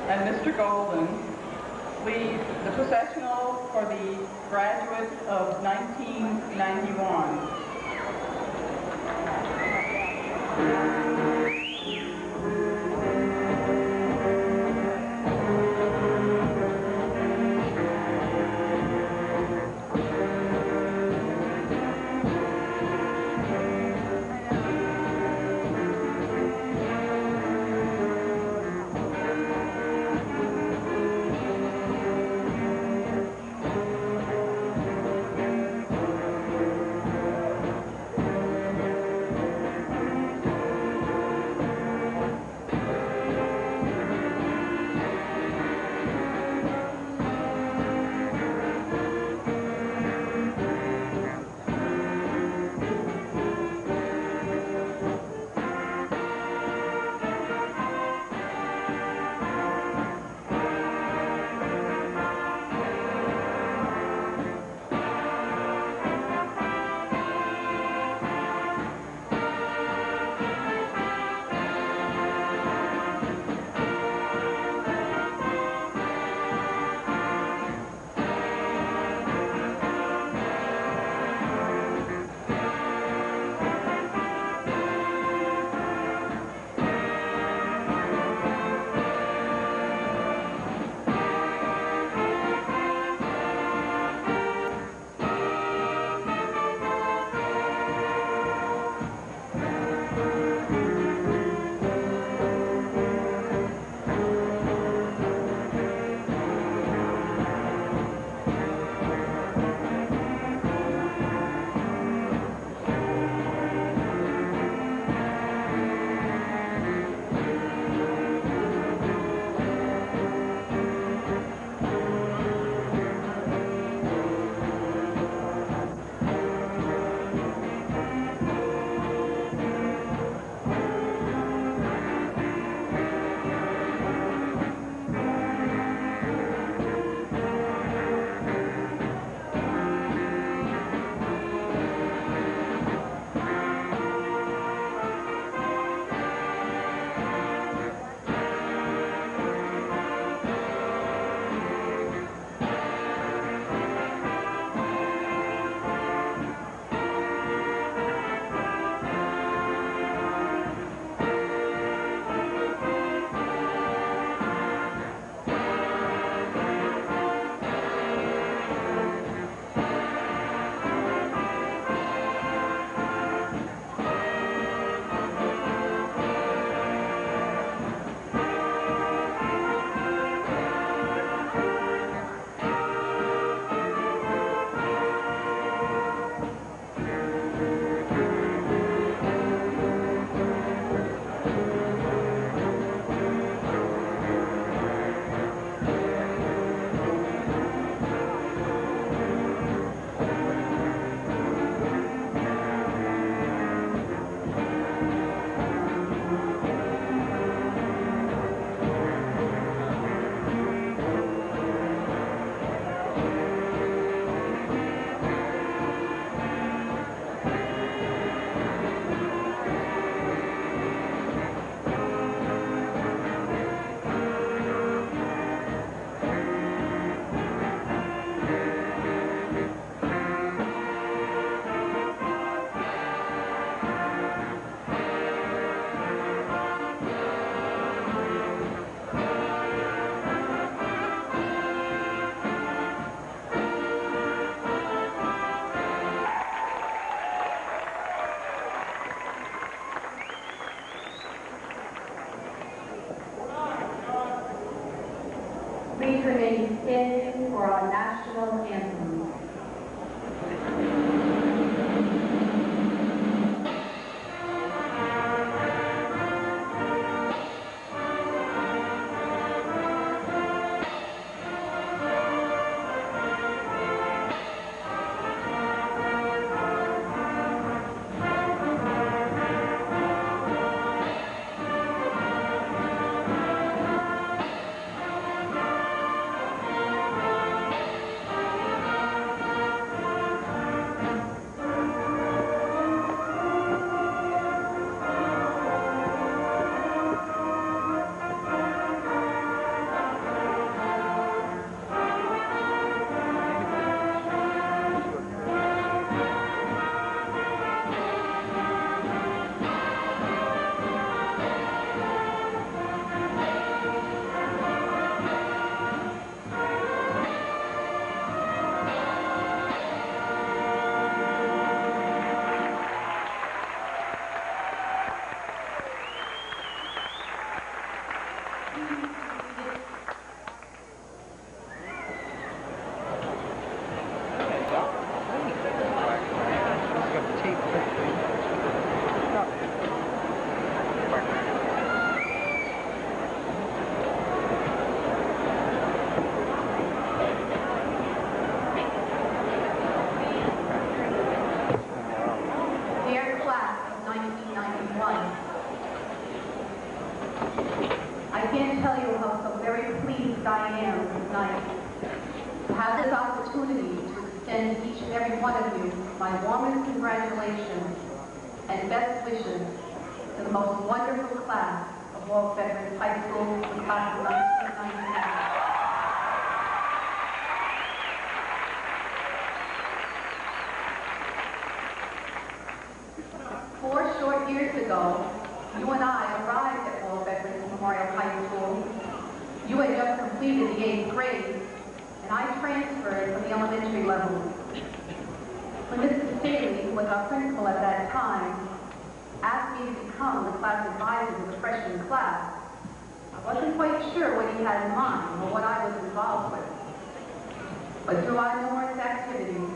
and Mr. Golden lead the processional for the graduates of 1991. Please remain standing for our national anthem. extend each and every one of you my warmest congratulations and best wishes to the most wonderful class of Warwick Veterans High School, the class of 1999. 4 short years ago, you and I arrived at Warwick Veterans Memorial High School. You had just completed the 8th grade, and I transferred from the elementary level. When Mrs. Staley, who was our principal at that time, asked me to become the class advisor of the freshman class, I wasn't quite sure what he had in mind or what I was involved with. But through our numerous activities,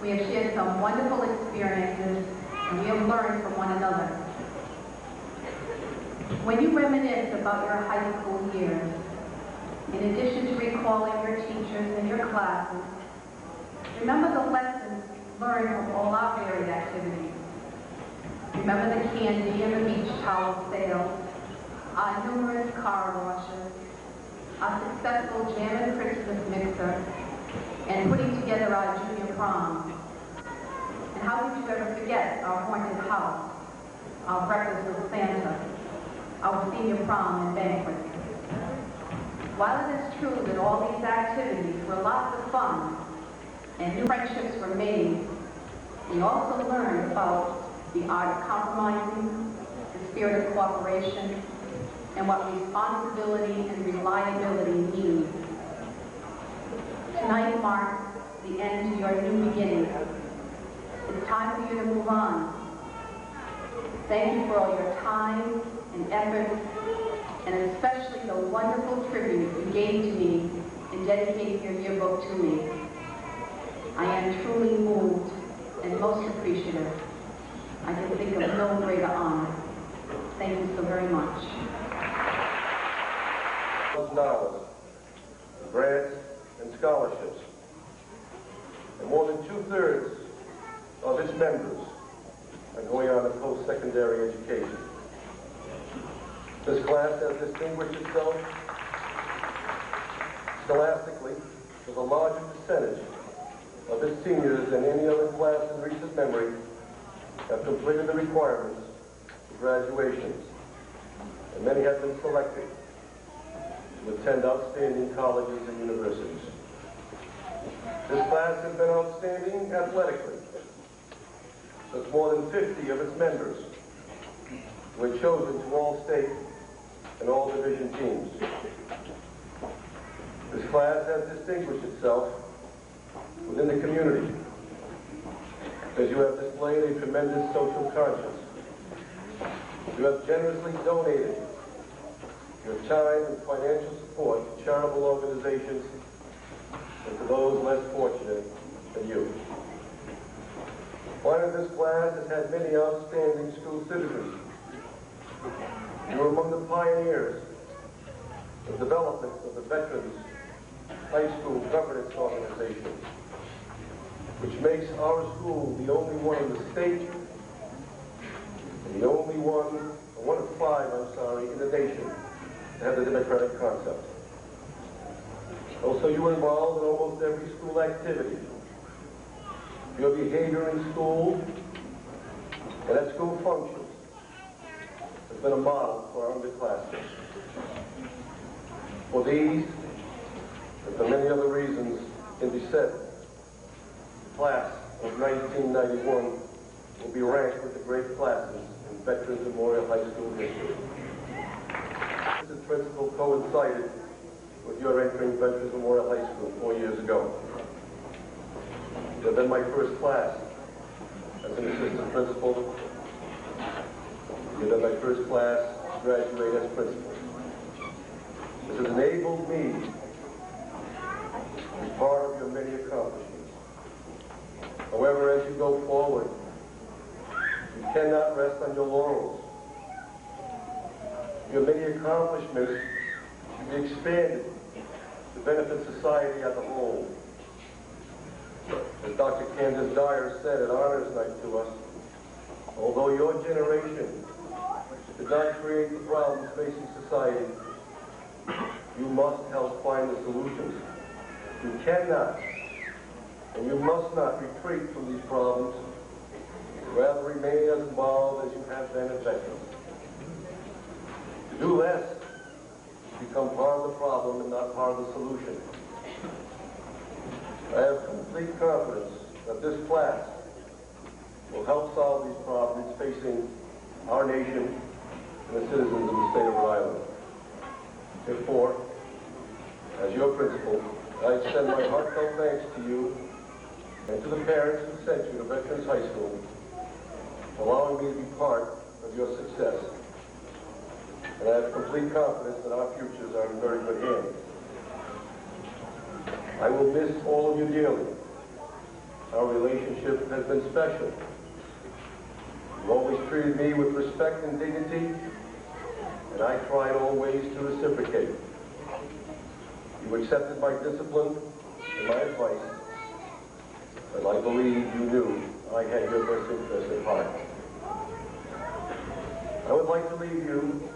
we have shared some wonderful experiences and we have learned from one another. When you reminisce about your high school years, in addition to recalling your teachers and your classes, remember the lessons learned from all our varied activities. Remember the candy and the beach towel sales, our numerous car washes, our successful jam and Christmas mixer, and putting together our junior prom. And how could you ever forget our haunted house, our breakfast with Santa, our senior prom and banquet. While it is true that all these activities were lots of fun and new friendships were made, we also learned about the art of compromising, the spirit of cooperation, and what responsibility and reliability mean. Tonight marks the end to your new beginning. It's time for you to move on. Thank you for all your time and effort, and especially the wonderful tribute you gave to me in dedicating your yearbook to me. I am truly moved and most appreciative. I can think of no greater honor. Thank you so very much. Knowledge, grants, and scholarships. And more than 2/3 of its members are going on to post-secondary education. This class has distinguished itself scholastically with a larger percentage of its seniors than any other class in recent memory have completed the requirements for graduations, and many have been selected to attend outstanding colleges and universities. This class has been outstanding athletically, with more than 50 of its members were chosen to all state and all division teams. This class has distinguished itself within the community because you have displayed a tremendous social conscience. You have generously donated your time and financial support to charitable organizations and to those less fortunate than you. One of this class has had many outstanding school citizens. You were among the pioneers of development of the Veterans High School Governance Organization, which makes our school the only one in the state and the only one of 5, in the nation to have the democratic concept. Also, you were involved in almost every school activity. Your behavior in school and at school functions has been a model for our underclassmen. For these, and for many other reasons, can be said, the class of 1991 will be ranked with the great classes in Veterans Memorial High School history. This principle coincided with your entering Veterans Memorial High School 4 years ago. You have been my first class as an assistant principal. You have been my first class to graduate as principal. This has enabled me to be part of your many accomplishments. However, as you go forward, you cannot rest on your laurels. Your many accomplishments should be expanded to benefit society as a whole. As Dr. Candace Dyer said at Honors Night to us, although your generation did not create the problems facing society, you must help find the solutions. You cannot And you must not retreat from these problems. Rather, remain as involved as you have been at Veterans. To do less, become part of the problem and not part of the solution. I have complete confidence that this class will help solve these problems facing our nation and the citizens of the state of Rhode Island. Therefore, as your principal, I extend my heartfelt thanks to you and to the parents who sent you to Veterans High School, allowing me to be part of your success. And I have complete confidence that our futures are in very good hands. I will miss all of you dearly. Our relationship has been special. You've always treated me with respect and dignity, and I tried always to reciprocate. You accepted my discipline and my advice, and I believe you knew I had your best interest at heart. I would like to leave you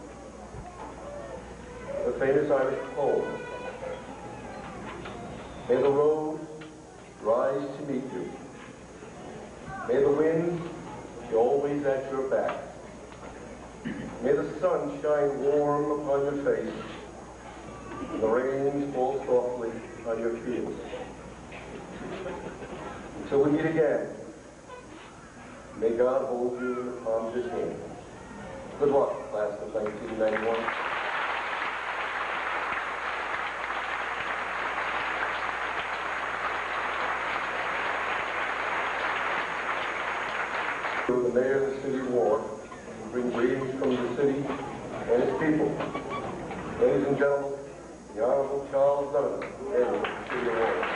with a famous Irish poem. May the rose rise to meet you. May the wind be always at your back. May the sun shine warm upon your face, and the rains fall softly on your fields. Until we meet again, may God hold you in the palm of his hand. Good luck, class of 1991. The mayor of the city of Warwick will bring greetings from the city and its people. Ladies and gentlemen, the Honorable Charles Donovan, mayor of the city of Warwick.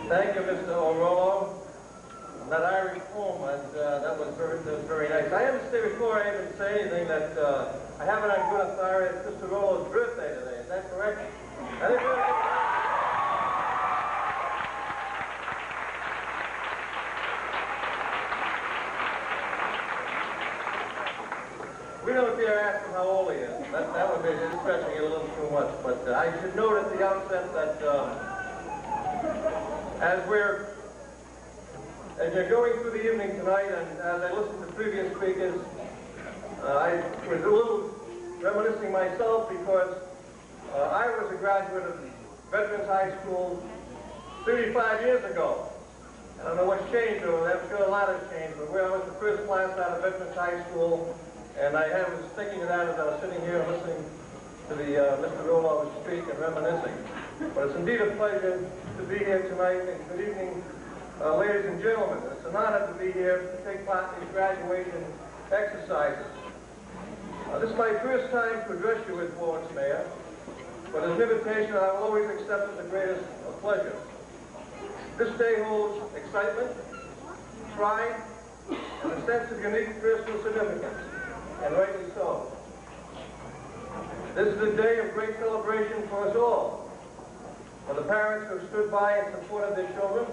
Thank you, Mr. O'Rollo. That Irish poem, that was very nice. I haven't said before I even say anything that I have it on good authority. It's Mr. O'Rollo's birthday today. Is that correct? We don't dare ask him how old he is. That would be just stretching it a little too much. But I should note at the outset that as you're going through the evening tonight, and as I listened to previous speakers, I was a little reminiscing myself because I was a graduate of Veterans High School 35 years ago. I don't know what's changed over there. I'm sure a lot has changed, but I was the first class out of Veterans High School, and I was thinking of that as I was sitting here listening to the Mr. O'Rollo speak and reminiscing. But it's indeed a pleasure to be here tonight, and good evening, ladies and gentlemen. It's an honor to be here to take part in these graduation exercises. This is my first time to address you as Warwick's mayor, but as an invitation I will always accept with the greatest of pleasure. This day holds excitement, pride, and a sense of unique personal significance, and rightly so. This is a day of great celebration for us all, for the parents who have stood by and supported their children,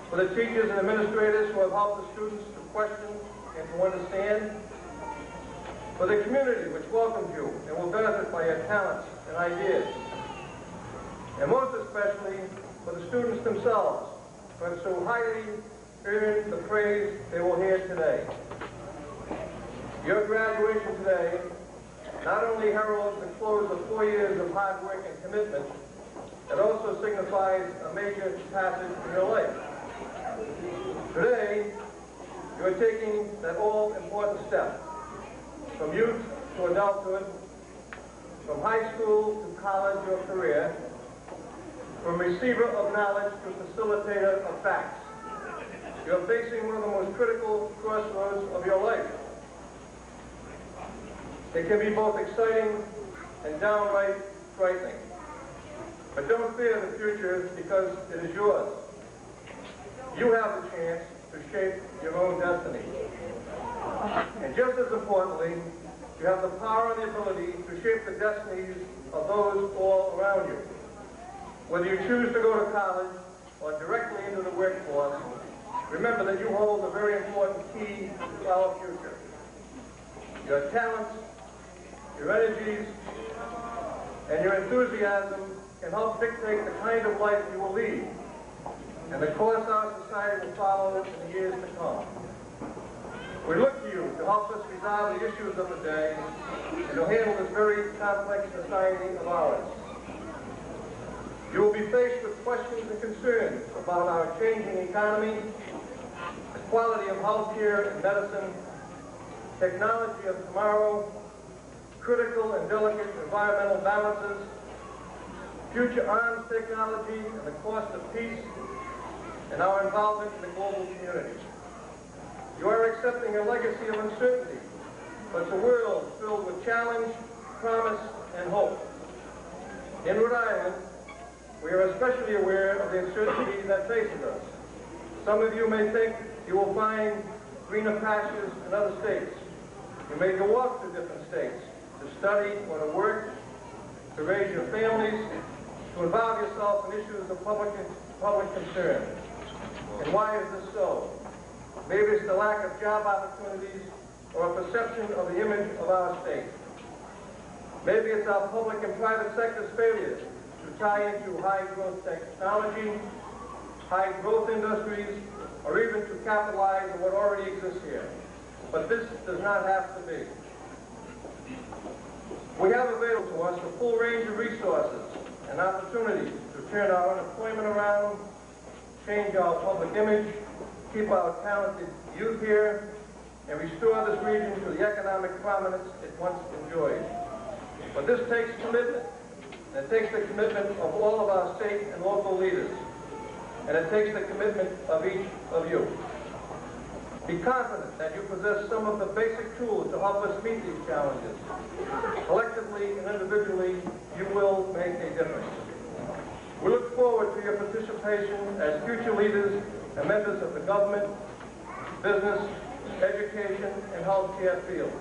for the teachers and administrators who have helped the students to question and to understand, for the community which welcomed you and will benefit by your talents and ideas, and most especially for the students themselves who have so highly earned the praise they will hear today. Your graduation today not only heralds the close of 4 years of hard work and commitment, it also signifies a major passage in your life. Today, you are taking that all-important step from youth to adulthood, from high school to college or career, from receiver of knowledge to facilitator of facts. You are facing one of the most critical crossroads of your life. It can be both exciting and downright frightening. But don't fear the future because it is yours. You have the chance to shape your own destiny. And just as importantly, you have the power and the ability to shape the destinies of those all around you. Whether you choose to go to college or directly into the workforce, remember that you hold a very important key to our future. Your talents, your energies, and your enthusiasm can help dictate the kind of life you will lead and the course our society will follow in the years to come. We look to you to help us resolve the issues of the day and to handle this very complex society of ours. You will be faced with questions and concerns about our changing economy, the quality of health care and medicine, technology of tomorrow, critical and delicate environmental balances, future arms technology and the cost of peace, and our involvement in the global community. You are accepting a legacy of uncertainty, but it's a world filled with challenge, promise, and hope. In Rhode Island, we are especially aware of the uncertainty that faces us. Some of you may think you will find greener pastures in other states. You may go off to different states to study or to work, to raise your families, to involve yourself in issues of public concern. And why is this so? Maybe it's the lack of job opportunities or a perception of the image of our state. Maybe it's our public and private sector's failures to tie into high-growth technology, high-growth industries, or even to capitalize on what already exists here. But this does not have to be. We have available to us a full range of resources and opportunities to turn our unemployment around, change our public image, keep our talented youth here, and restore this region to the economic prominence it once enjoyed. But this takes commitment, and it takes the commitment of all of our state and local leaders, and it takes the commitment of each of you. Be confident that you possess some of the basic tools to help us meet these challenges. Collectively and individually, you will make a difference. We look forward to your participation as future leaders and members of the government, business, education, and healthcare fields.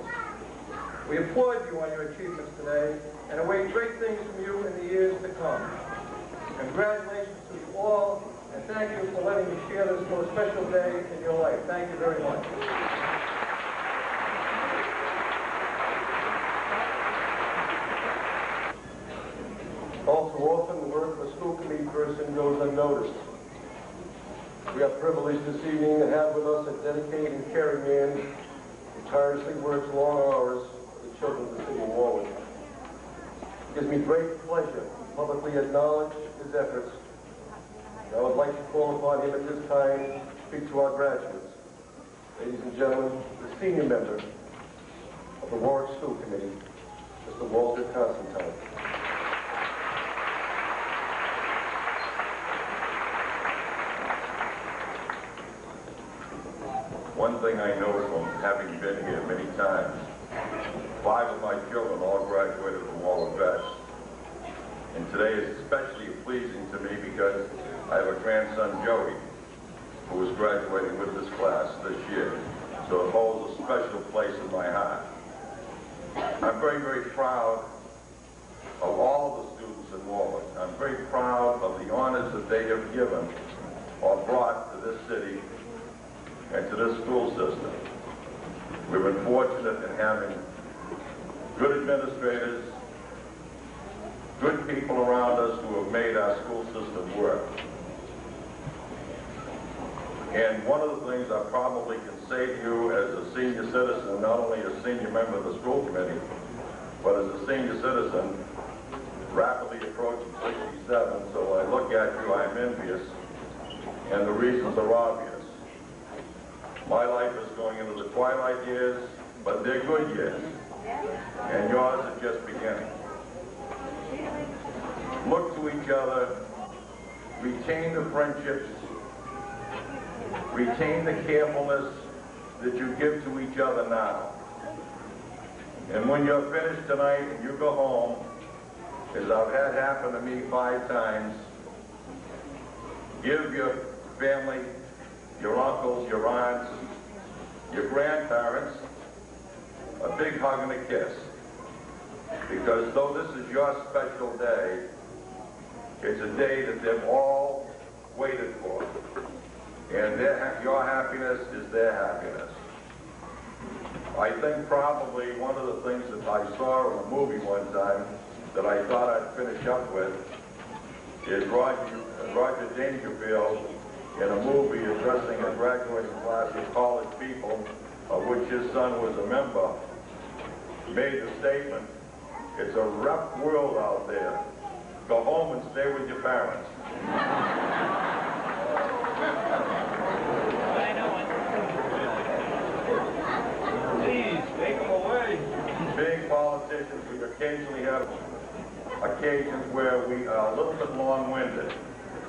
We applaud you on your achievements today and await great things from you in the years to come. Congratulations to you all, and thank you for letting me share this most special day in your life. Thank you very much. All too often, the work of a school committee person goes unnoticed. We are privileged this evening to have with us a dedicated and caring man who tirelessly works long hours for the children of the city of Warwick. It gives me great pleasure to publicly acknowledge his efforts. And I would like to call upon him at this time to speak to our graduates. Ladies and gentlemen, the senior member of the Warwick School Committee, Mr. Walter Constantine. One thing I know from having been here many times, 5 of my children all graduated from Warwick Vets. And today is especially pleasing to me because I have a grandson, Joey, who is graduating with this class this year. So it holds a special place in my heart. I'm very, very proud of all the students in Warwick. I'm very proud of the honors that they have given or brought to this city and to this school system. We've been fortunate in having good administrators, good people around us who have made our school system work. And one of the things I probably can say to you as a senior citizen, not only a senior member of the school committee, but as a senior citizen, rapidly approaching 67, so when I look at you, I'm envious, and the reasons are obvious. My life is going into the twilight years, but they're good years. And yours are just beginning. Look to each other, retain the friendships, retain the carefulness that you give to each other now. And when you're finished tonight and you go home, as I've had happen to me 5 times, give your family, your uncles, your aunts, your grandparents, a big hug and a kiss. Because though this is your special day, it's a day that they've all waited for. And your happiness is their happiness. I think probably one of the things that I saw in a movie one time that I thought I'd finish up with is Roger Dangerfield in a movie addressing a graduating class of college people, of which his son was a member, made the statement, "It's a rough world out there. Go home and stay with your parents." Please, take them away. Being politicians, we occasionally have occasions where we are a little bit long-winded.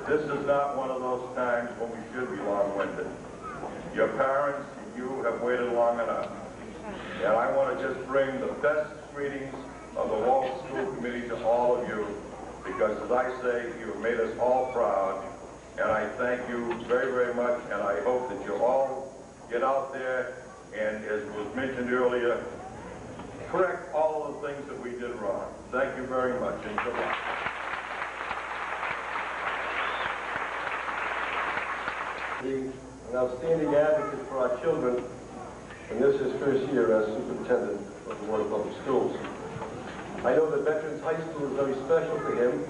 This is not one of those times when we should be long-winded. Your parents, you have waited long enough. And I want to just bring the best greetings of the Warwick School Committee to all of you, because as I say, you have made us all proud. And I thank you very, very much, and I hope that you all get out there and, as was mentioned earlier, correct all of the things that we did wrong. Thank you very much, and good luck. Being an outstanding advocate for our children, and this is his first year as superintendent of the Warwick Public Schools. I know that Veterans High School is very special to him,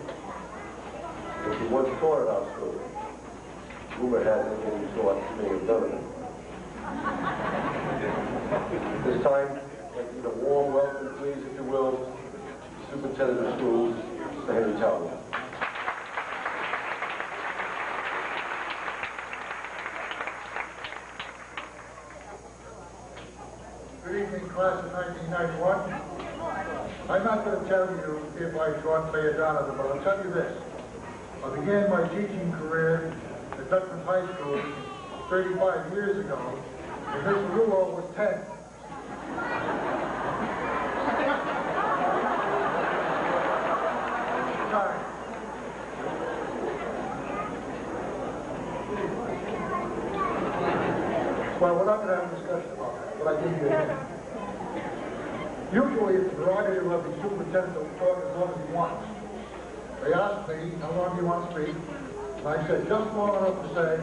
because he once taught at our school. Rumor has it that he taught being a done. This time, I'd like to give a warm welcome, please, if you will, to Superintendent of Schools, Mr. Henry Talbot. Good evening, class of 1991. I'm not going to tell you if I taught Mayor Donovan, but I'll tell you this. I began my teaching career at Veterans High School 35 years ago, and Mr. Rulo was 10. Time. Well, we're not going to have a discussion about that, but I give you a hint. Usually it's the prerogative of the superintendent to talk as long as he wants. They asked me, how long do you want to speak? And I said, just long enough to say,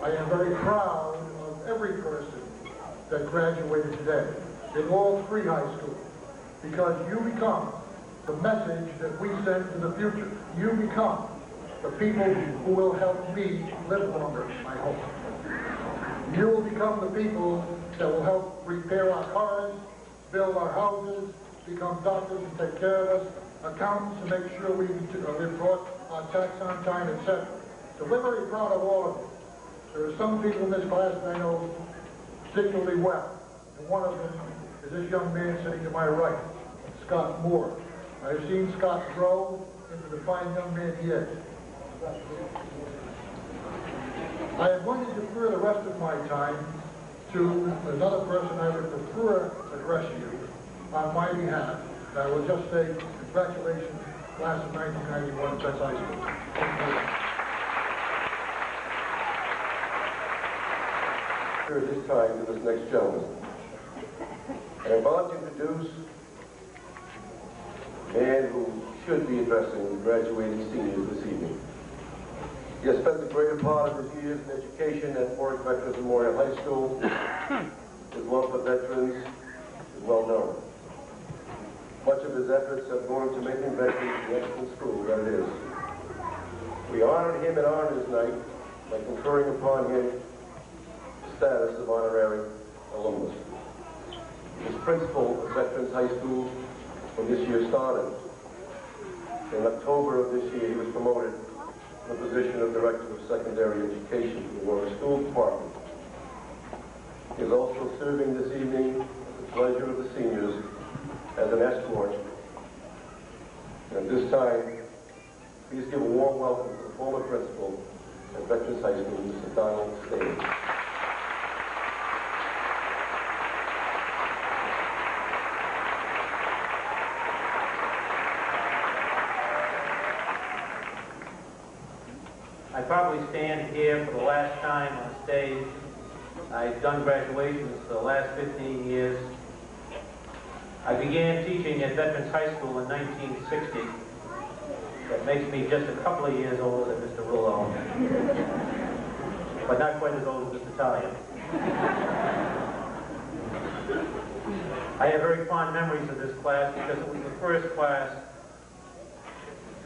I am very proud of every person that graduated today in all three high schools, because you become the message that we send to the future. You become the people who will help me live longer, I hope. You will become the people that will help repair our cars, build our houses, become doctors and take care of us, accountants to make sure we report our tax on time, etc. So we're very proud of all of you. There are some people in this class that I know particularly well, and one of them is this young man sitting to my right, Scott Moore. I've seen Scott grow into the fine young man he is. I am going to defer the rest of my time to another person I would prefer address you on my behalf. And I will just say congratulations, class of 1991, Veterans High School. At this time to this next gentleman. I am about to introduce a man who should be addressing the graduating seniors this evening. He has spent the greater part of his years in education at Warwick Veterans Memorial High School. His love for veterans is well known. Much of his efforts have gone to making veterans the excellent school that it is. We honored him at Honors Night by conferring upon him the status of honorary alumnus. He was principal of Veterans High School when this year started. In October of this year, he was promoted to the position of Director of Secondary Education for the Warwick School Department. He is also serving this evening at the pleasure of the seniors as an escort. And at this time, please give a warm welcome to the former principal at Veterans High School, Mr. Donald Stain. I probably stand here for the last time on stage. I've done graduations for the last 15 years. I began teaching at Veterans High School in 1960. That makes me just a couple of years older than Mr. Rulo, but not quite as old as Mr. Talia. I have very fond memories of this class because it was the first class,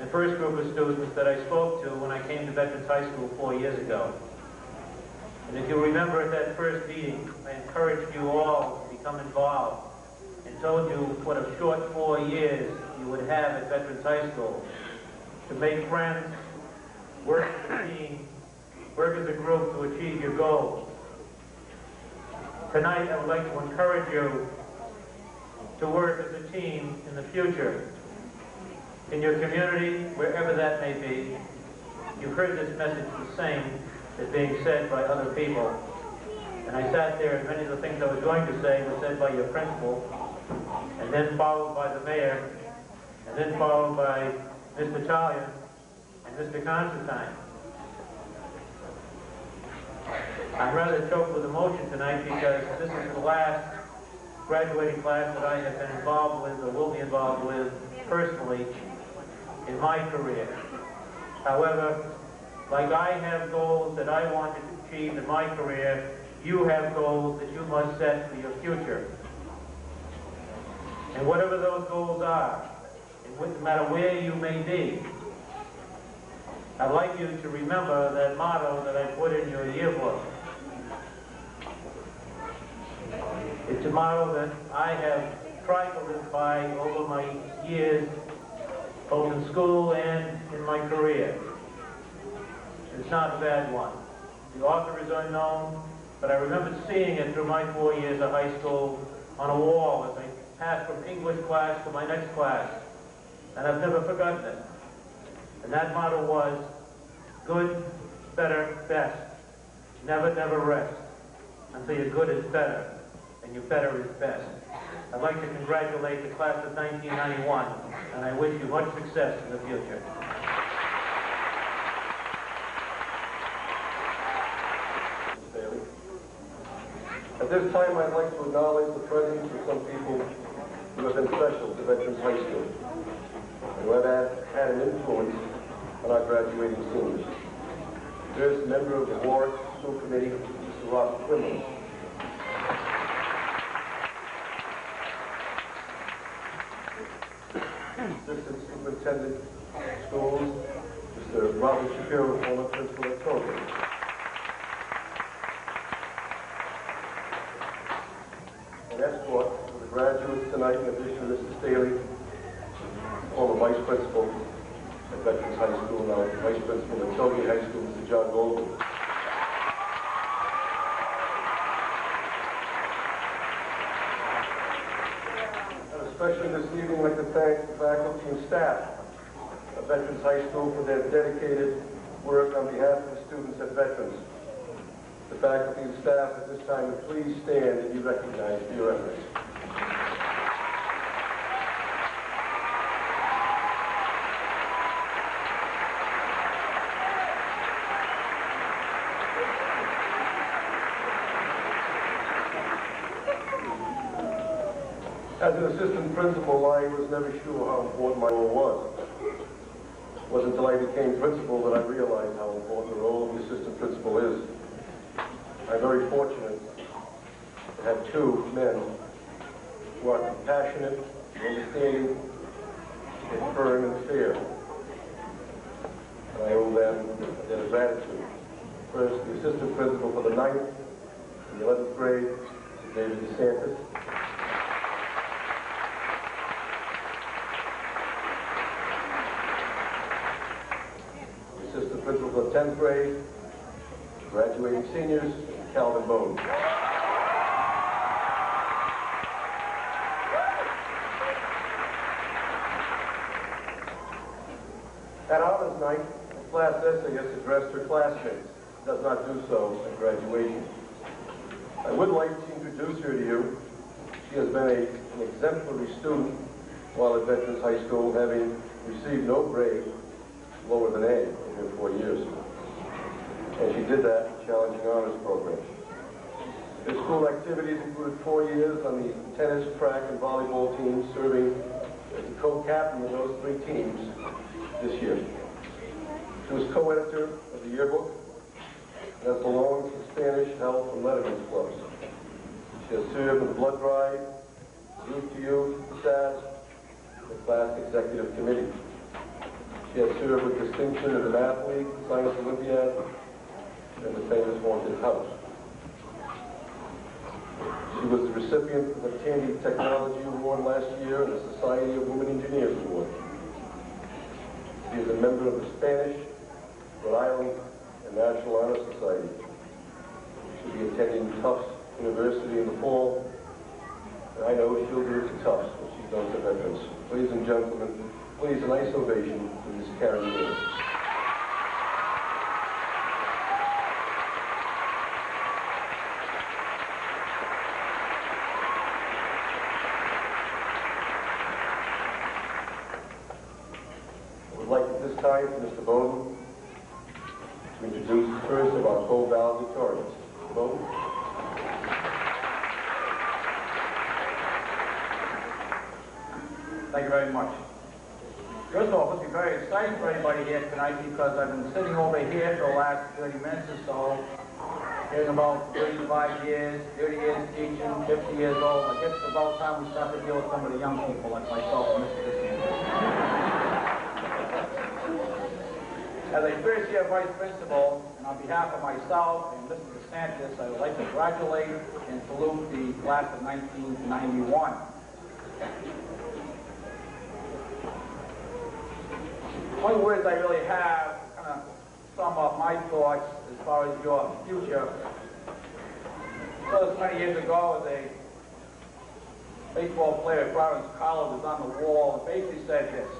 the first group of students that I spoke to when I came to Veterans High School 4 years ago. And if you remember at that first meeting, I encouraged you all to become involved and told you what a short 4 years you would have at Veterans High School to make friends, work as a team, work as a group to achieve your goals. Tonight, I would like to encourage you to work as a team in the future, in your community, wherever that may be. You've heard this message the same as being said by other people. And I sat there, and many of the things I was going to say were said by your principal, and then followed by the mayor, and then followed by Mr. Talia and Mr. Constantine. I'm rather choked with emotion tonight because this is the last graduating class that I have been involved with or will be involved with personally in my career. However, like I have goals that I want to achieve in my career, you have goals that you must set for your future. And whatever those goals are, no matter where you may be, I'd like you to remember that motto that I put in your yearbook. It's a motto that I have tried to live by over my years, both in school and in my career. It's not a bad one. The author is unknown, but I remember seeing it through my 4 years of high school on a wall as I passed from English class to my next class, and I've never forgotten it. And that motto was, good, better, best. Never, never rest until your good is better and your better is best. I'd like to congratulate the class of 1991, and I wish you much success in the future. At this time, I'd like to acknowledge the presence of some people who have been special to Veterans High School and who have had an influence on our graduating seniors. First, member of the Warwick School Committee, Mr. Robert Quinlan. Assistant Superintendent of Schools, Mr. Robert Shapiro, former principal at Warwick. An escort for the graduates tonight, in addition to Mr. Staley, former vice principal at Veterans High School, now vice principal at Togi High School, Mr. John Golden. And especially this evening, I'd like to thank the faculty and staff of Veterans High School for their dedicated work on behalf of the students at Veterans. The faculty and staff at this time would please stand and be recognized for your efforts. As an assistant principal, I was never sure how important my role was. It wasn't until I became principal that I realized how important the role of the assistant principal is. I'm very fortunate to have two men who are compassionate, understanding, and firm and fair. And I owe them a debt of gratitude. First, the assistant principal for the 9th and the 11th grade, David DeSantis. The assistant principal for the 10th grade, graduating seniors, Calvin Bone. At honors night, a class essayist addressed her classmates. Does not do so at graduation. I would like to introduce her to you. She has been an exemplary student while at Veterans High School, having received no grade lower than A in her 4 years. And she did that in challenging honors program. Her school activities included 4 years on the tennis, track, and volleyball teams, serving as the co-captain of those 3 teams this year. She was co-editor of the yearbook and has belonged to the Spanish Health and Letterman's clubs. She She has served in the Blood Drive, Youth to Youth, SAS, the Class Executive Committee. She has served with distinction as an athlete, Science Olympiad, and the famous Haunted House. She was the recipient of the Tandy Technology Award last year and the Society of Women Engineers Award. She is a member of the Spanish, Rhode Island, and National Honor Society. She'll be attending Tufts University in the fall, and I know she'll do it to Tufts what she's done to veterans. Ladies and gentlemen, please a nice ovation for Ms. Karen Lewis. I would like at this time for Mr. Bowden to introduce the first of our co-valedictorians. Mr. Bowden. Thank you very much. First of all, this is very exciting for everybody here tonight because I've been sitting over here for the last 30 minutes or so, hearing about 35 years, 30 years teaching, 50 years old. I guess it's about time we start to deal with some of the young people like myself and Mr. DeSantis. As a first-year vice principal, and on behalf of myself and Mr. DeSantis, I would like to congratulate and salute the class of 1991. One words I really have to kind of sum up my thoughts as far as your future. So 20 years ago, as a baseball player at Providence College was on the wall and basically said this: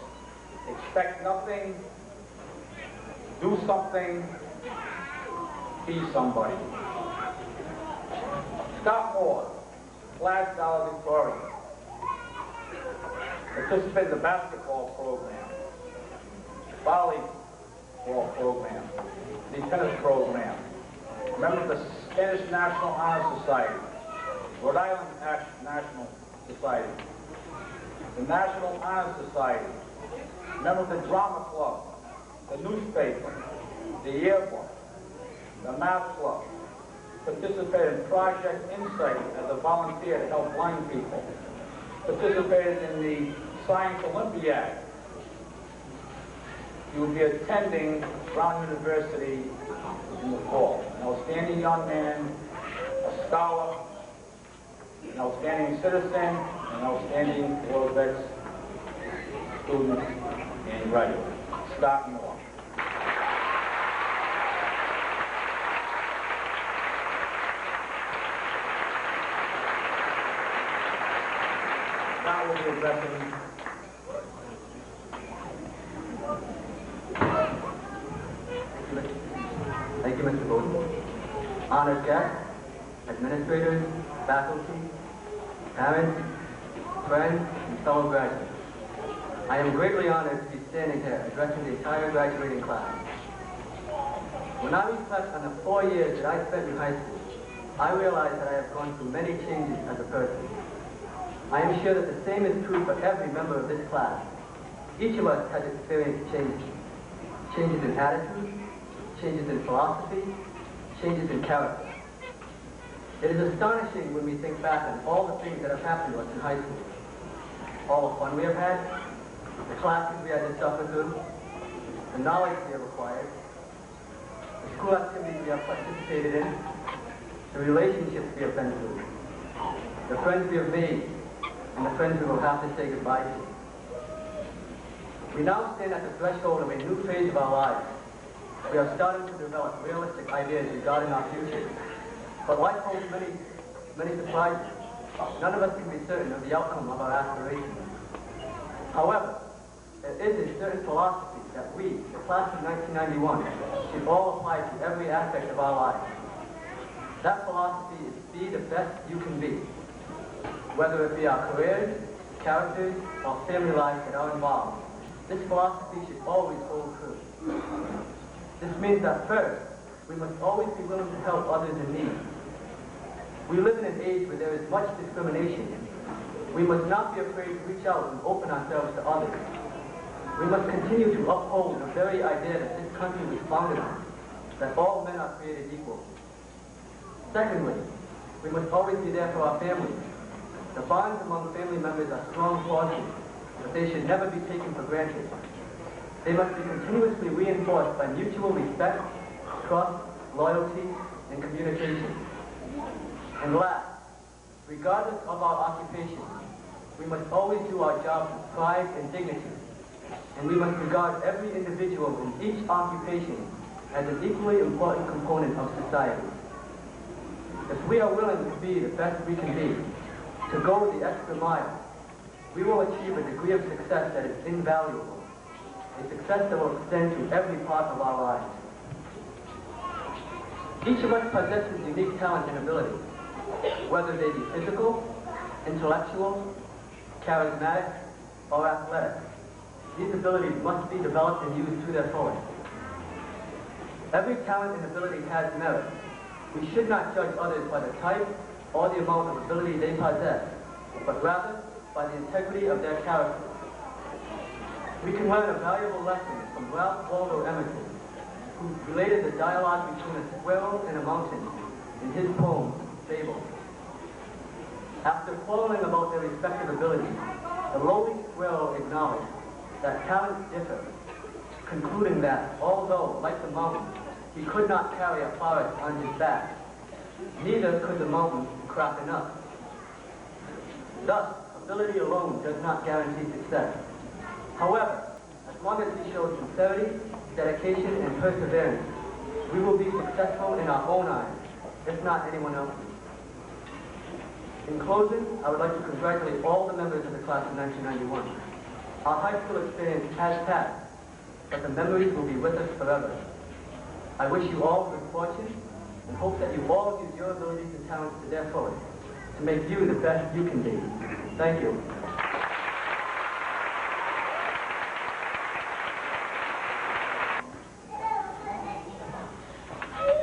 expect nothing, do something, be somebody. Scott Moore, class valedictorian, participate in the basketball program, volleyball program, the tennis program, member of the Spanish National Honor Society, Rhode Island National Society, the National Honor Society, member of the Drama Club, the newspaper, the yearbook, the math club, participated in Project Insight as a volunteer to help blind people, participated in the Science Olympiad. You will be attending Brown University in the fall. An outstanding young man, a scholar, an outstanding citizen, an outstanding World Vets student and graduate. Scott Moore. Now we'll be addressing Thank you, Mr. Bowden. Honored guests, administrators, faculty, parents, friends, and fellow graduates. I am greatly honored to be standing here addressing the entire graduating class. When I reflect on the 4 years that I spent in high school, I realize that I have gone through many changes as a person. I am sure that the same is true for every member of this class. Each of us has experienced changes. Changes in attitude, changes in philosophy, changes in character. It is astonishing when we think back on all the things that have happened to us in high school. All the fun we have had, the classes we had to suffer through, the knowledge we have acquired, the school activities we have participated in, the relationships we have been through, the friends we have made, and the friends we will have to say goodbye to. We now stand at the threshold of a new phase of our lives. We are starting to develop realistic ideas regarding our future. But life holds many surprises. None of us can be certain of the outcome of our aspirations. However, there is a certain philosophy that we, the class of 1991, should all apply to every aspect of our lives. That philosophy is be the best you can be. Whether it be our careers, characters, or family lives that are involved, this philosophy should always hold true. This means that first, we must always be willing to help others in need. We live in an age where there is much discrimination. We must not be afraid to reach out and open ourselves to others. We must continue to uphold the very idea that this country was founded on, that all men are created equal. Secondly, We must always be there for our families. The bonds among family members are strong forces, but they should never be taken for granted. They must be continuously reinforced by mutual respect, trust, loyalty, and communication. And last, regardless of our occupation, we must always do our job with pride and dignity. And we must regard every individual in each occupation as an equally important component of society. If we are willing to be the best we can be, to go the extra mile, we will achieve a degree of success that is invaluable, a success that will extend to every part of our lives. Each of us possesses unique talent and ability, whether they be physical, intellectual, charismatic, or athletic. These abilities must be developed and used to their fullest. Every talent and ability has merit. We should not judge others by the type or the amount of ability they possess, but rather by the integrity of their character. We can learn a valuable lesson from Ralph Waldo Emerson, who related the dialogue between a squirrel and a mountain in his poem, Fable. After quarreling about their respective abilities, the lowly squirrel acknowledged that talents differ, concluding that although, like the mountain, he could not carry a forest on his back, neither could the mountain crack enough. Thus, ability alone does not guarantee success. However, as long as we show sincerity, dedication, and perseverance, we will be successful in our own eyes, if not anyone else's. In closing, I would like to congratulate all the members of the class of 1991. Our high school experience has passed, but the memories will be with us forever. I wish you all good fortune and hope that you all use your abilities and talents to their fullest to make you the best you can be. Thank you.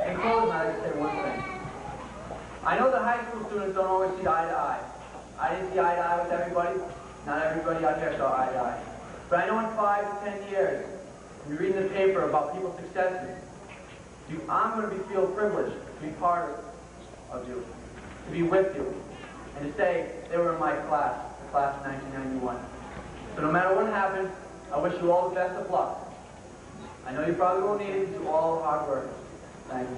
In closing, I'd like to say one thing. I know that high school students don't always see eye to eye. I didn't see eye to eye with everybody. Not everybody out there saw eye to eye. But I know in 5 to 10 years, when you're reading the paper about people's successes, I'm going to feel privileged to be part of you, to be with you, and to say they were in my class, the class of 1991. So no matter what happens, I wish you all the best of luck. I know you probably won't need it to all hard work. Thank you.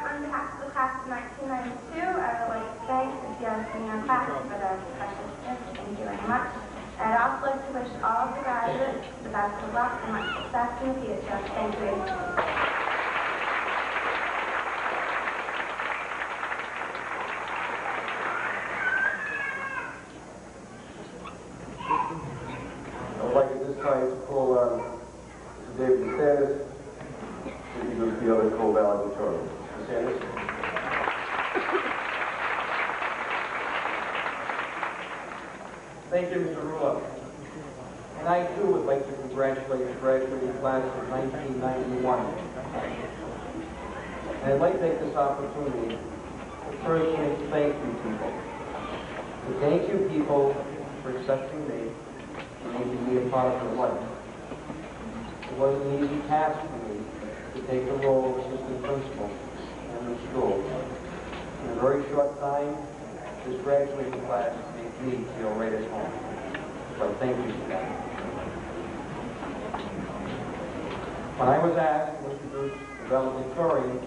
On behalf of the class of 1992, I would like to thank the senior class for their precious gifts. Thank you very much. I'd also like to wish all of the graduates the best of luck and much success in the future. Thank you. I would like at this time to call on Mr. David Sanders to introduce the other co-valedictorians. Mr. Sanders. Thank you, Mr. Rulo. And I too would like to congratulate the graduating class of 1991. And I'd like to take this opportunity to personally thank you people. To thank you people for accepting me and making me a part of your life. It wasn't an easy task for me to take the role of assistant principal in the school. In a very short time, this graduating class made me feel right at home. So thank you for that. When I was asked to introduce the valedictorian,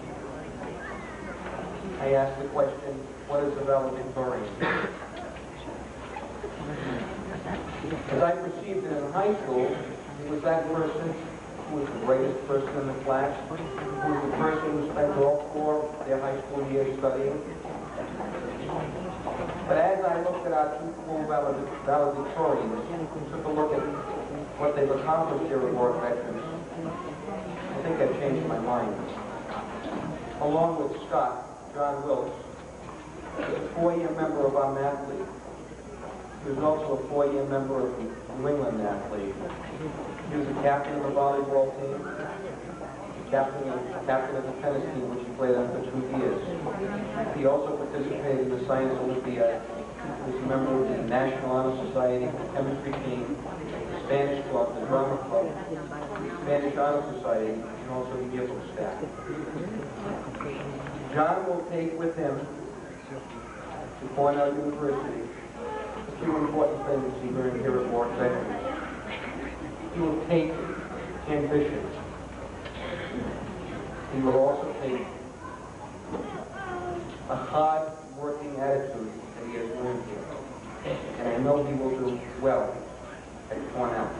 I asked the question, what is a valedictorian? As I perceived it in high school, it was that person who was the greatest person in the class, who was the person who spent all 4 of their high school years studying. But as I looked at our 2 full valedictorians and took a look at what they've accomplished here at Warwick Veterans, I think I changed my mind. Along with Scott, John Wilkes, was a 4-year member of our math league. He was also a 4-year member of the New England math league. He was the captain of the volleyball team, captain of the tennis team, which he played on for 2 years. He also participated in the Science Olympiad. He was a member of the National Honor Society chemistry team, Spanish Club, the Drama Club, Spanish Honor Society, and also the yearbook staff. John will take with him to Cornell University a few important things he learned here at Warwick Veterans. He will take ambition. He will also take a hard working attitude that he has learned here. And I know he will do well at Cornell.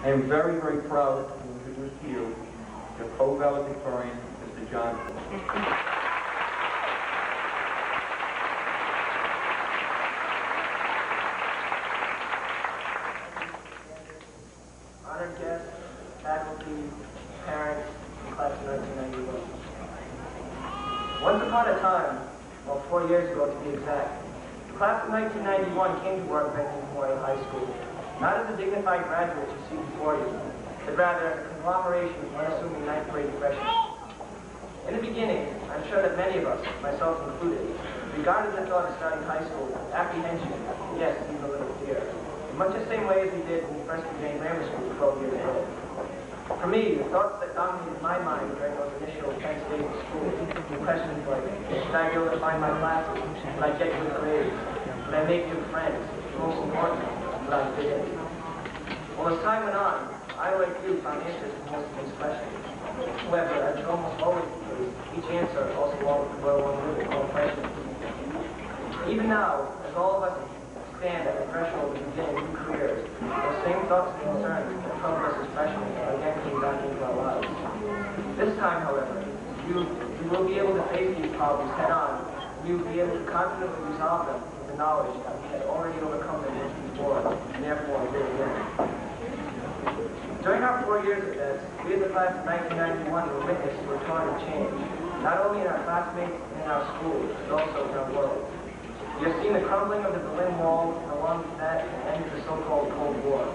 I am very, very proud to introduce to you your co-valedictorian, Mr. John. Honored guests, faculty, parents, and class of 1991. Once upon a time, well, 4 years ago to be exact, the class of 1991 came to Warwick Memorial High School, not as a dignified graduate you see before you, but rather as a conglomeration of unassuming ninth grade freshmen. In the beginning, I'm sure that many of us, myself included, regarded the thought of starting high school with apprehension, yes, even a little fear, in much the same way as we did when we first began grammar school 12 years ago. For me, the thoughts that dominated my mind during those initial 10 days of school were questions like, should I be able to find my classes? Would I get good grades? Would I make new friends? Most importantly, would I fit in? Well, as time went on, I, like you, found answers to most of these questions. However, as is almost always the case, each answer also always well one with all questions. Even now, as all of us stand at the threshold of beginning new careers, those same thoughts and concerns that troubled us as freshmen are again came back into our lives. This time, however, you will be able to face these problems head on, and you will be able to confidently resolve them with the knowledge that we had already overcome them once before, and therefore will again. During our 4 years at this, we as the class of 1991 were witness to a torrent of change, not only in our classmates and in our schools, but also in our world. We have seen the crumbling of the Berlin Wall, and along with that, the end of the so-called Cold War.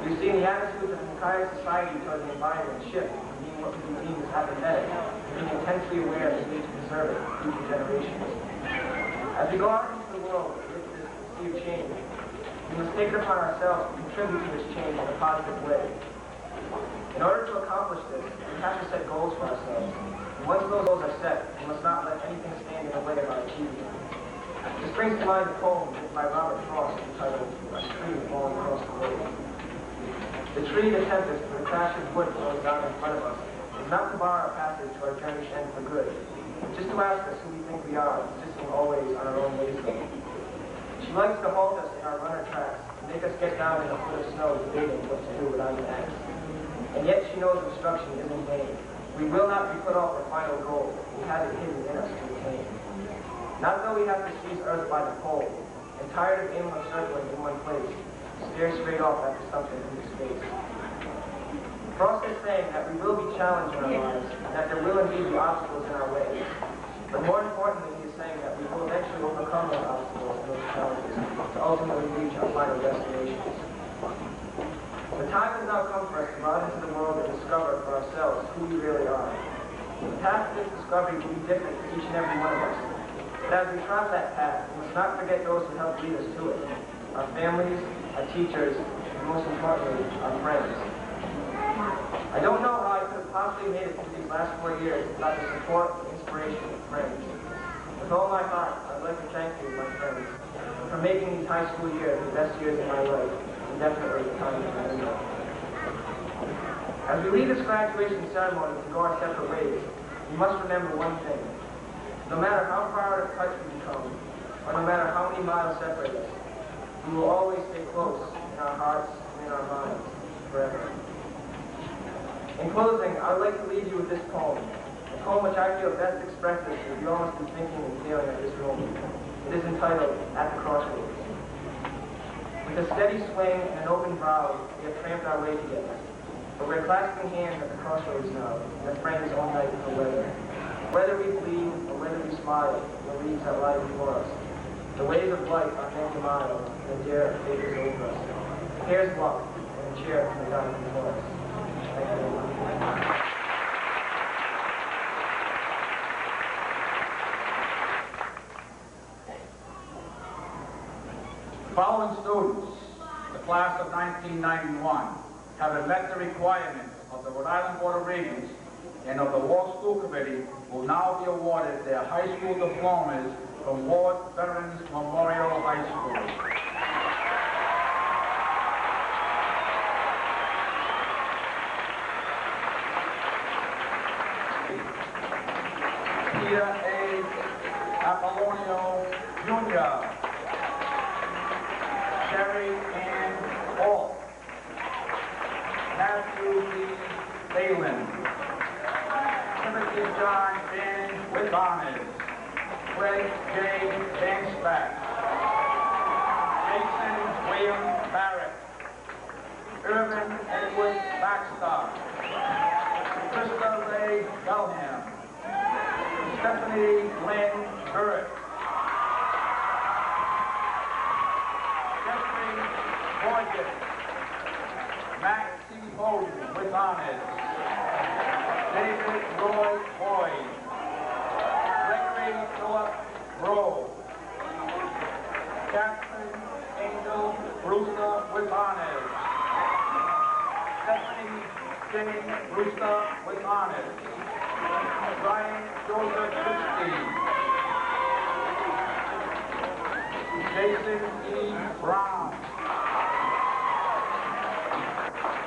We've seen the attitudes of the entire society toward the environment shift from being what we deem as apathetic to being intensely aware of the need to preserve it for future generations. As we go out into the world with this perceived change, we must take it upon ourselves to contribute to this change in a positive way. In order to accomplish this, we have to set goals for ourselves. And once those goals are set, we must not let anything stand in the way of our achieving them. This brings to mind a poem written by Robert Frost entitled A Tree Falling Across the Road. The tree, the tempest, or the crash of wood blows down in front of us is not to bar our passage to our journey's end for good, but just to ask us who we think we are, insisting always on our own wisdom. She likes to halt us in our runner tracks and make us get down in a foot of snow debating what to do without an axe. And yet she knows instruction isn't vain. We will not be put off our final goal. We have it hidden in us to attain. Not though we have to seize Earth by the pole, and tired of aimless circling in one place, stare straight off after something into space. Frost is saying that we will be challenged in our lives, and that there will indeed be obstacles in our way. But more importantly, he is saying that we will eventually overcome those obstacles and those challenges to ultimately reach our final destinations. The time has now come for us to go out into the world and discover for ourselves who we really are. The path to this discovery will be different for each and every one of us. But as we trot that path, we must not forget those who helped lead us to it. Our families, our teachers, and most importantly, our friends. I don't know how I could have possibly made it through these last 4 years without the support and inspiration of friends. With all my heart, I'd like to thank you, my friends, for making these high school years the best years of my life, and definitely the time to remember. As we leave this graduation ceremony to go our separate ways, we must remember one thing. No matter how far out of touch we become, or no matter how many miles separate us, we will always stay close in our hearts and in our minds forever. In closing, I would like to leave you with this poem, a poem which I feel best expresses what you all must be thinking and feeling at this moment. It is entitled, At the Crossroads. With a steady swing and an open brow, we have tramped our way together. But we're clasping hands at the crossroads now, and a friend is all night for weather. Whether we bleed or whether we smile, the leaves that lie before us. The ways of life are many miles, and the dare of fate is over us. Here's luck, and a cheer from the God before us. Thank you very much. Following students class of 1991, having met the requirements of the Rhode Island Board of Regents and of the Ward School Committee, will now be awarded their high school diplomas from Ward Veterans Memorial High School. Peter A. Apollonio, Jr., Sherry Ann Hall, Matthew B. Balin, Timothy John Bannon with honors, Fred J. Banksback, Jason William Barrett, Irvin Edward Baxter, Krista Ray Belham, Stephanie Lynn Burritt, Jeffrey Borges, Max C. Bowden with honors, David Roy Boyd, Gregory Philip Rowe, Catherine Angel Brewster with honors, Stephanie Jane Brewster with honors, Brian Joseph Christie, Jason E. Brown,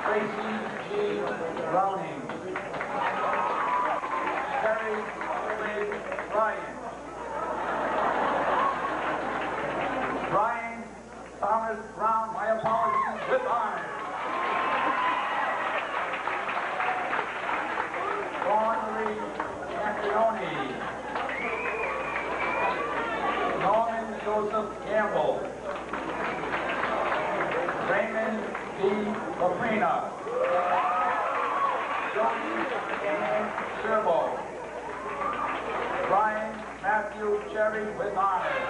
Tracy G. Browning, Terry Ray Ryan, Brian Thomas Brown, my apologies, with honors. Anthony, Norman Joseph Campbell, Raymond D. Laprina, Jody Ann Servo, Brian Matthew Cherry with honors,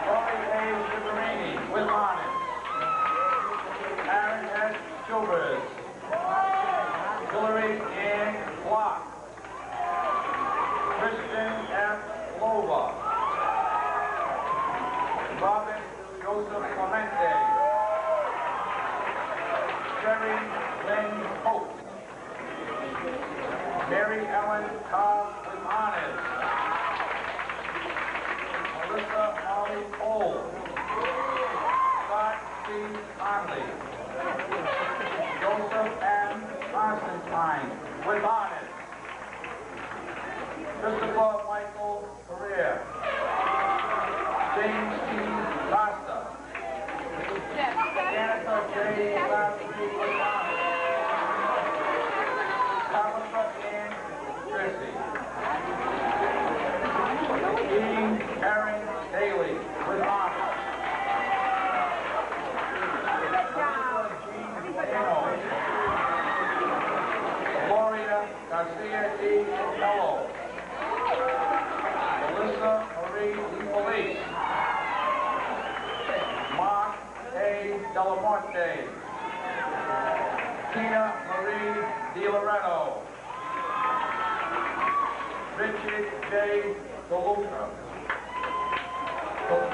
Corey A. Shiverini with honors, Aaron S. Chilvers, Hillary Ann Block, Christian F. Lova, Robert Joseph Clemente, Sherry Lynn Hope, Mary Ellen Cobb with honors, Melissa Molly Cole, Scott C. Conley, Joseph M. Constantine with honors, Christopher Michael Correa, James T. Costa, Danica J. Lasky with honors, Tabitha Ann Christie, Dean Aaron Daly with honors, Gloria Garcia D. Mello, Melissa Marie DeFelice, Mark A. Delamonte, Tina Marie DiLoretto, Richard J. DeLuca,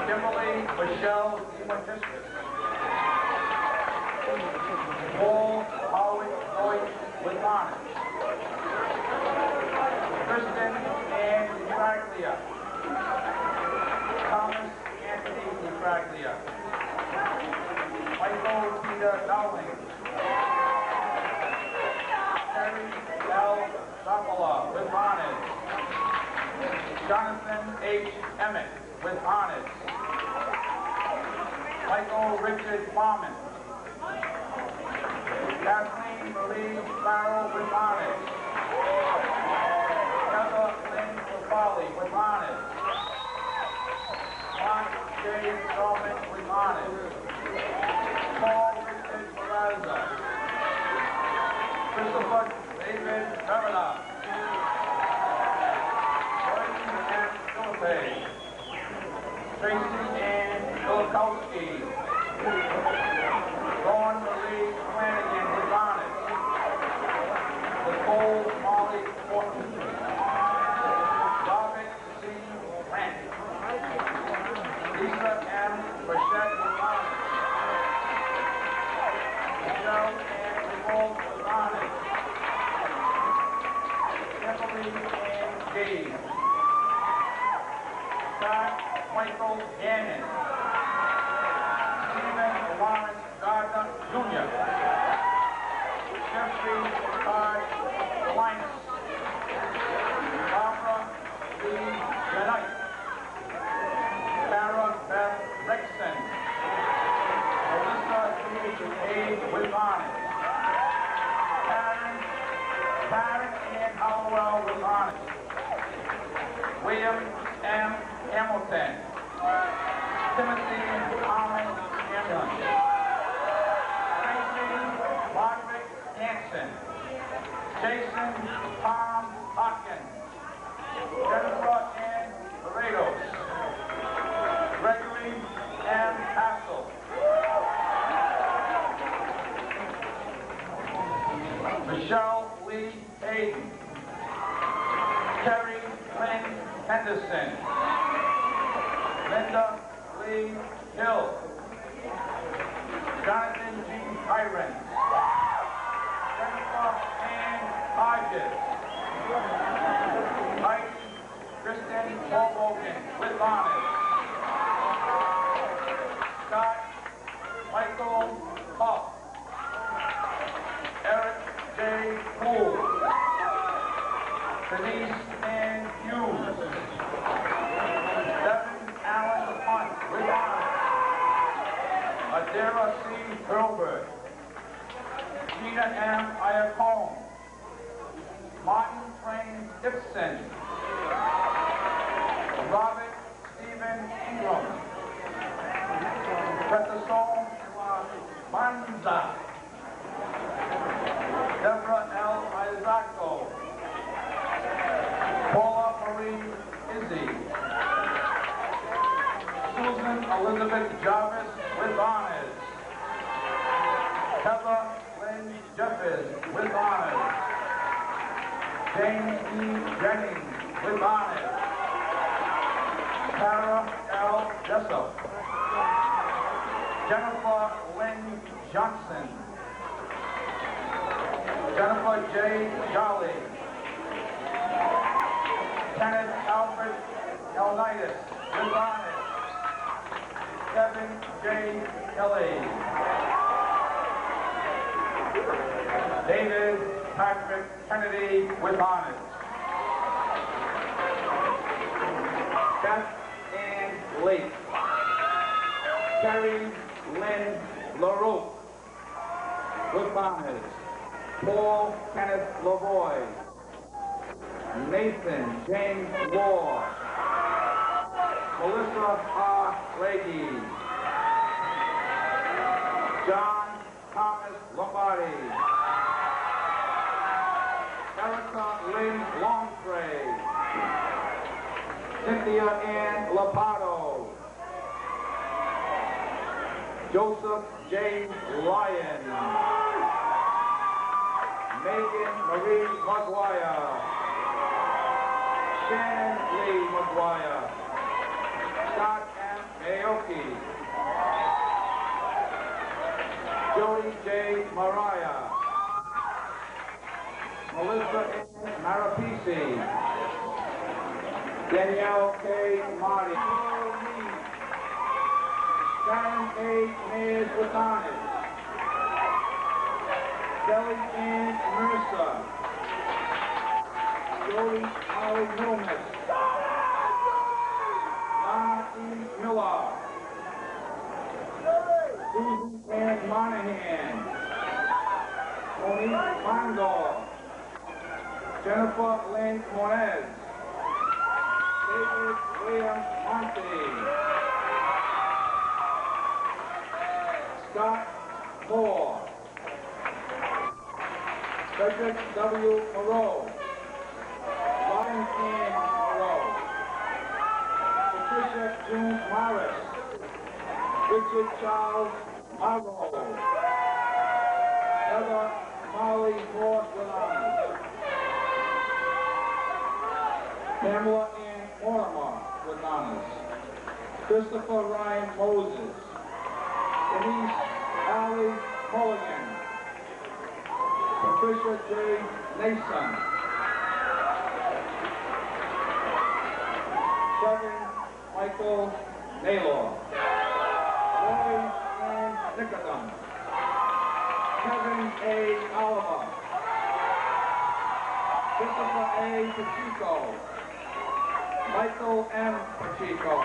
Kimberly Michelle DeMartiscus, Paul Howard Hoyt with honors, Kristen Ann Fraglia, Thomas Anthony Fraglia, Michael Peter Dowling, Terry L. Zappala with honors, Jonathan H. Emmett with honors, Michael Richard Farman, Kathleen Marie Farrell with honors, Heather Lynn Capali with honors, Mark J. Dolman with honors, Paul Richard Peraza, Christopher David Verna, Jordan M. Philippe, Tracy Ann Filipkowski, Dawn Marie Flanagan with honors, Nicole Molly Fortin, Robert C. Grant, Lisa M. Frechette with honors, Ann Gage. Scott Michael Gannon. Stephen Lawrence Gardner Jr. Jeffrey Todd Linus. Barbara Lee Knight. Tara Beth Rickson. Melissa A. with honors. Karen Ann Hallowell with honors. William M. Hamilton. Timothy Allen Hamlin. Tracy Roderick Hanson. Jason Tom Hopkins. Jennifer Ann Laredos. Gregory M. Hassel. Michelle Lee Hayden. Terry Lynn Henderson. Linda Lee Hill. Jonathan G. Kyron. Jennifer Ann Hodges. Mike Kristen Hoboken with honors. Scott Michael Huff. Eric J. Poole. Denise Ann Hughes. Devin Allen Hunt with honors. Adira C. Hurlbert. Gina M. Iacone. Martin Frank Gibson. Robert Stephen Ingram. Peterson Manza. Deborah L. Isacco. Paula Marie Izzy. Susan Elizabeth Jarvis with honors. Heather Lynn Jeffers with honors. James E. Jennings with honors. Tara L. Jessup. Jennifer Lynn Johnson. Jennifer J. Jolly. Kenneth Alfred Elnitis with honors. Kevin J. Kelly. David Patrick Kennedy with honors. Beth Ann Lake. Terry Lynn LaRoque with honors. Paul Kenneth Lavoy. Nathan James Ward. Melissa R. Legge. John Thomas Lombardi. Erica Lynn Longstray. Cynthia Ann Lapato. Joseph James Lyon. Megan Marie McGuire. Shannon Lee McGuire. Scott M. Aoki. Joey J. Mariah. Melissa N. Marapisi. Danielle K. Marty. Sharon A. Mayes with honors. Kelly Ann Mercer. Jody Holly Milnes. Donna E. Miller. Susan Ann Monahan. Monique Mongol. Jennifer Lynn Moniz. David William Monte. Scott Moore. Frederick W. Moreau. Robin Ann Moreau. Patricia June Morris. Richard Charles Marlowe. Heather Molly Moore with honors. Pamela Ann Mortimer with honors. Christopher Ryan Moses. Denise Allie Mulligan. Patricia J. Nason. Michael Naylor. Roy N. Nicodem. Kevin A. Oliver. Christopher A. Pacheco. Michael M. Pacheco.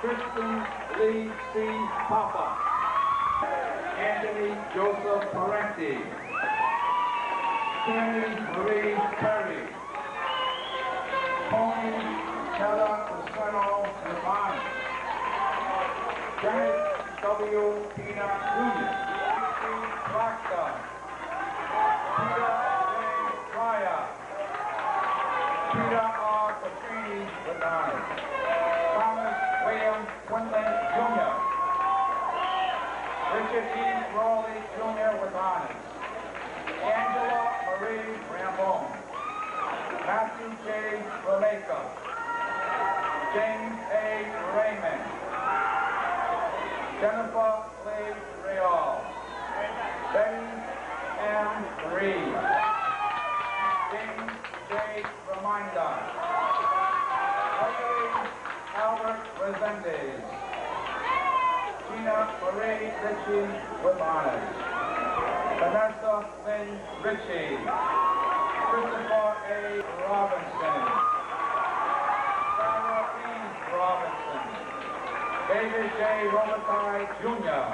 Kristen Lee C. Papa. Anthony Joseph Parenti. Tammy Marie Perry. Tony Keller Crescento Nirvana. Janet W. Pina Jr. Casey Proctor. Peter J. Fryer. Peter R. Petrini with honors. Thomas William Quinlan Jr. Richard E. Rowley Jr. with honors. Angela Marie Rambone. Matthew J. Romeka. James A. Raymond. Jennifer Lee Real. Betty M. Reed. James J. Reminder. Gregory Albert Resendez. Gina Marie Ritchie with honors. Vanessa Lynn Ritchie. Christopher A. Robinson. Sarah E. Robinson. David J. Robitaille Jr.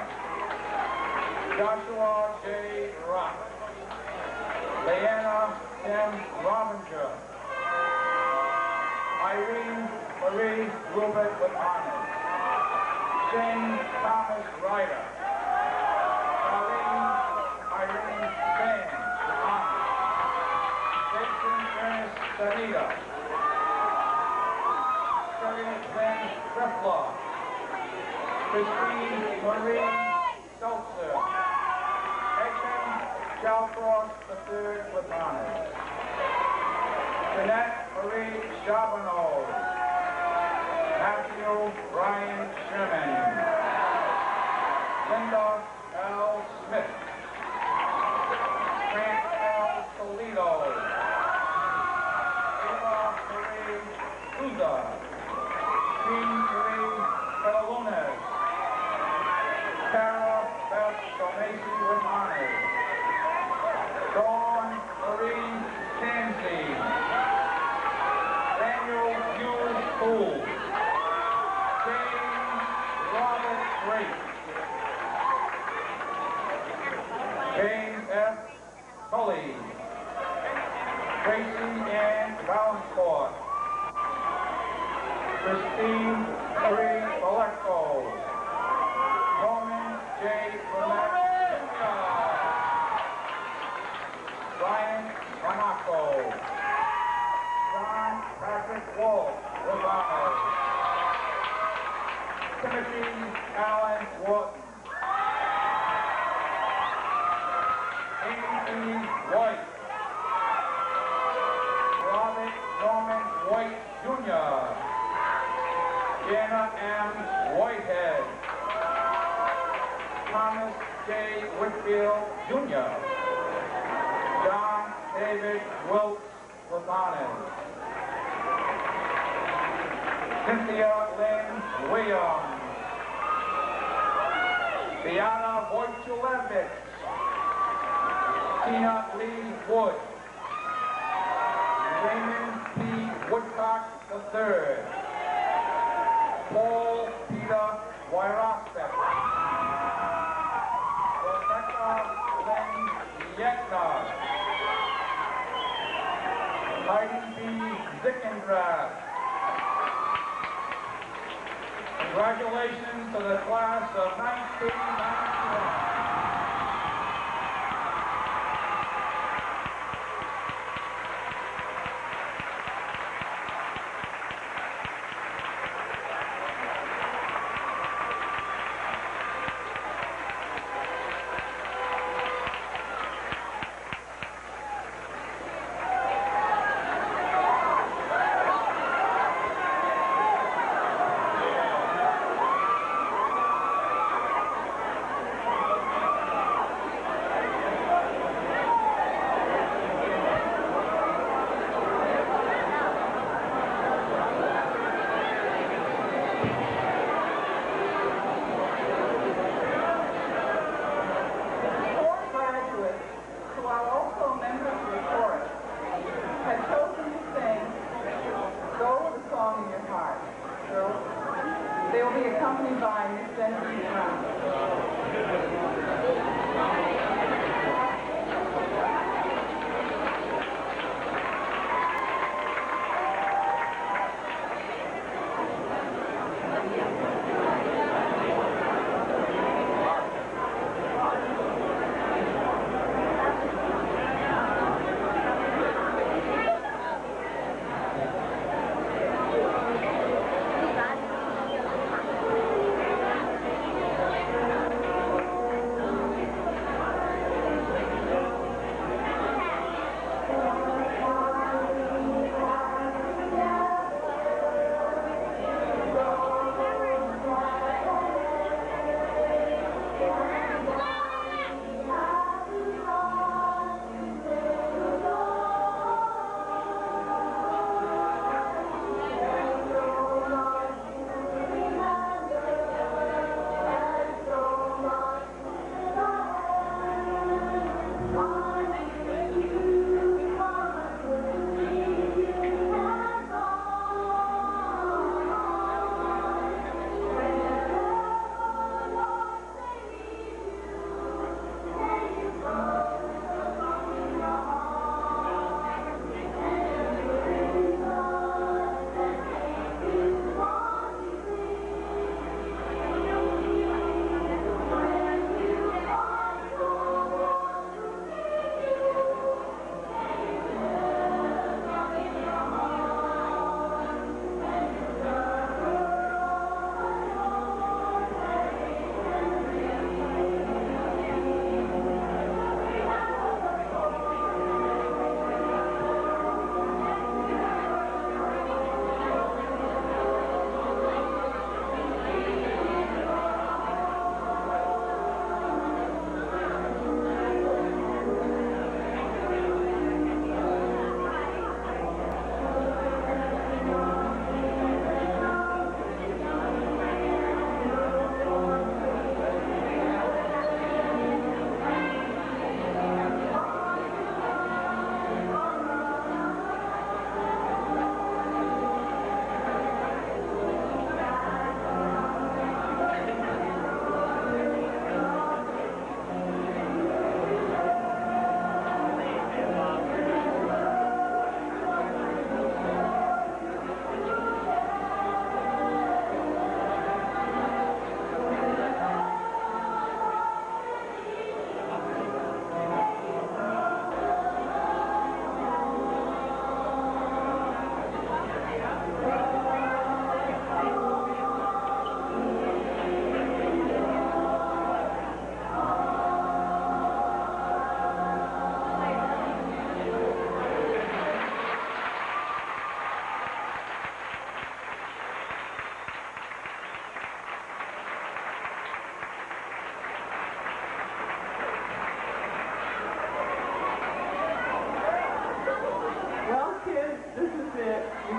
Joshua J. Rock. Leanna M. Robinger. Irene Marie Rubin with honors. Shane Thomas Ryder. Irene Van with honors. Jason Ernest Sanita. Sherry Lynn Trefler. Christine Marie Seltzer. Edmund Shalfrost III with honors. Jeanette Marie Charbonneau. Matthew Brian Sherman. Linda L. Smith. Grant L. Toledo. Eva Marie Souza. Jean Marie Catalunes. Tara Beth Tomasi with honors. Dawn Marie Tansey. Daniel Hughes Poole. James Robert Drake. James F. Tully. Tracy Ann Valancourt. Christine Marie Valecco. Norman J. Burnett Jr. Brian Monaco. John Patrick Wolf with honors. Timothy Allen Wharton. Amy E. White. Robert Norman White Jr. Jana M. Whitehead. Thomas J. Whitfield Jr. John David Wilkes with honors. Cynthia Lynn Williams. Diana Wojciechowicz. Tina Lee Wood. Raymond P. Woodcock III. Paul Peter Wyrostek. Rebecca Lynn Yetna. Heidi B. Zickendrath. Congratulations to the class of 1991. be accompanied by Miss Genevieve Brown.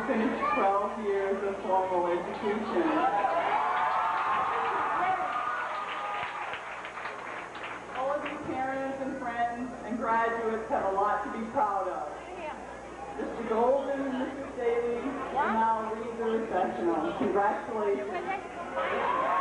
finished 12 years of formal education. All of you parents and friends and graduates have a lot to be proud of. Mr. Golden and Mrs. Daly will now read the recessional. Congratulations.